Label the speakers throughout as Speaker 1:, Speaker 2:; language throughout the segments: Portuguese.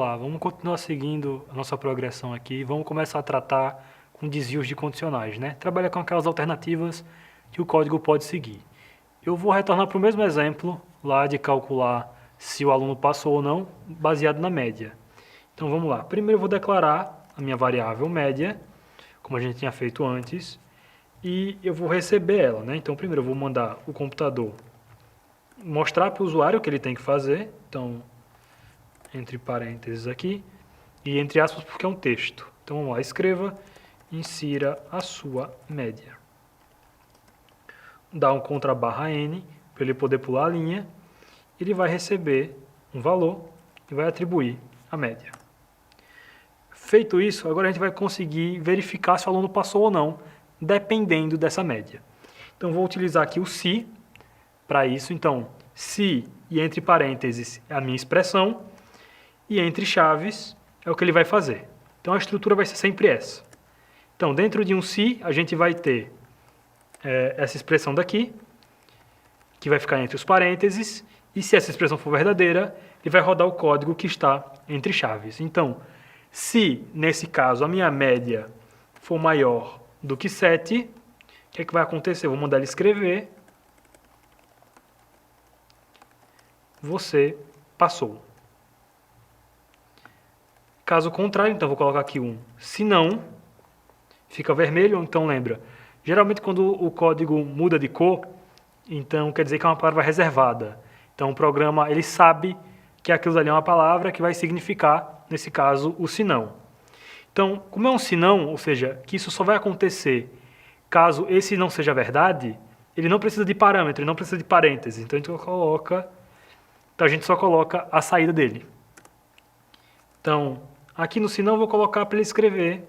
Speaker 1: lá, vamos continuar seguindo a nossa progressão aqui, vamos começar a tratar com desvios de condicionais, né? Trabalhar com aquelas alternativas que o código pode seguir. Eu vou retornar para o mesmo exemplo lá de calcular se o aluno passou ou não, baseado na média. Então vamos lá, primeiro eu vou declarar a minha variável média, como a gente tinha feito antes, e eu vou receber ela, né? Então primeiro eu vou mandar o computador mostrar para o usuário o que ele tem que fazer, então entre parênteses aqui, e entre aspas porque é um texto. Então vamos lá, escreva, insira a sua média. Dá um contra barra N, para ele poder pular a linha, ele vai receber um valor e vai atribuir a média. Feito isso, agora a gente vai conseguir verificar se o aluno passou ou não, dependendo dessa média. Então vou utilizar aqui o se para isso, então se e entre parênteses é a minha expressão, e entre chaves é o que ele vai fazer. Então a estrutura vai ser sempre essa. Então dentro de um se a gente vai ter essa expressão daqui, que vai ficar entre os parênteses, e se essa expressão for verdadeira, ele vai rodar o código que está entre chaves. Então, se nesse caso a minha média for maior do que 7, o que é que vai acontecer? Eu vou mandar ele escrever, você passou. Caso contrário, então vou colocar aqui um se não, fica vermelho, então lembra, geralmente quando o código muda de cor, então quer dizer que é uma palavra reservada. Então o programa ele sabe que aquilo ali é uma palavra que vai significar, nesse caso, o se não. Então, como é um se não, ou seja, que isso só vai acontecer caso esse não seja verdade, ele não precisa de parâmetro, ele não precisa de parênteses. Então a gente só coloca a saída dele. Então, aqui no se não eu vou colocar para ele escrever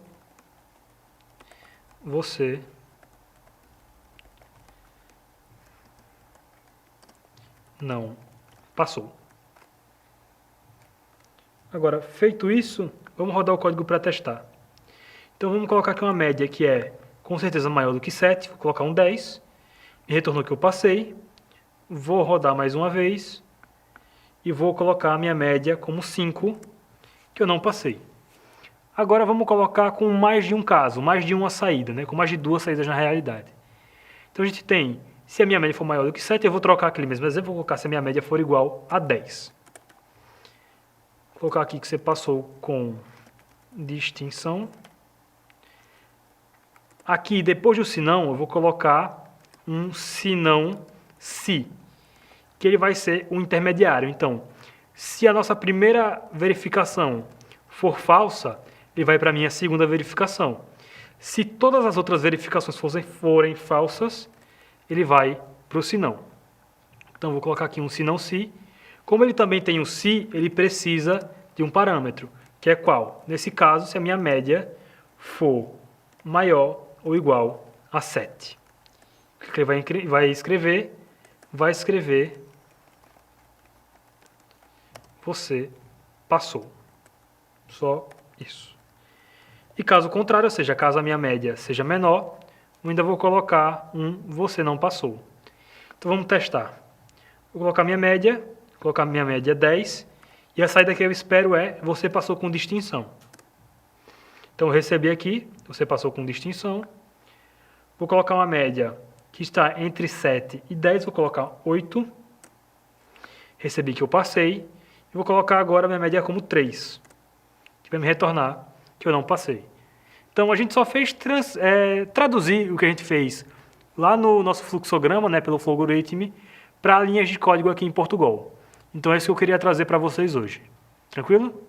Speaker 1: você não passou. Agora, feito isso, vamos rodar o código para testar. Então vamos colocar aqui uma média que é com certeza maior do que 7, vou colocar um 10, me retornou que eu passei, vou rodar mais uma vez e vou colocar a minha média como 5, que eu não passei. Agora vamos colocar com mais de um caso, mais de uma saída, né? Com mais de duas saídas na realidade. Então a gente tem, se a minha média for maior do que 7, eu vou trocar aquele mesmo exemplo, vou colocar se a minha média for igual a 10. Vou colocar aqui que você passou com distinção. Aqui, depois do se não, eu vou colocar um se não se, que ele vai ser um intermediário. Então, se a nossa primeira verificação for falsa, ele vai para a minha segunda verificação. Se todas as outras verificações forem falsas, ele vai para o se não. Então, vou colocar aqui um se não se. Como ele também tem um se, ele precisa de um parâmetro, que é qual? Nesse caso, se a minha média for maior ou igual a 7. Ele vai escrever você passou. Só isso. E caso contrário, ou seja, caso a minha média seja menor, eu ainda vou colocar um você não passou. Então vamos testar. Vou colocar minha média, colocar minha média 10, e a saída que eu espero é você passou com distinção. Então eu recebi aqui, você passou com distinção. Vou colocar uma média que está entre 7 e 10, vou colocar 8. Recebi que eu passei. E vou colocar agora a minha média como 3, que vai me retornar que eu não passei. Então a gente só fez traduzir o que a gente fez lá no nosso fluxograma, né, pelo Flowgorithm, para linhas de código aqui em Portugal. Então é isso que eu queria trazer para vocês hoje. Tranquilo?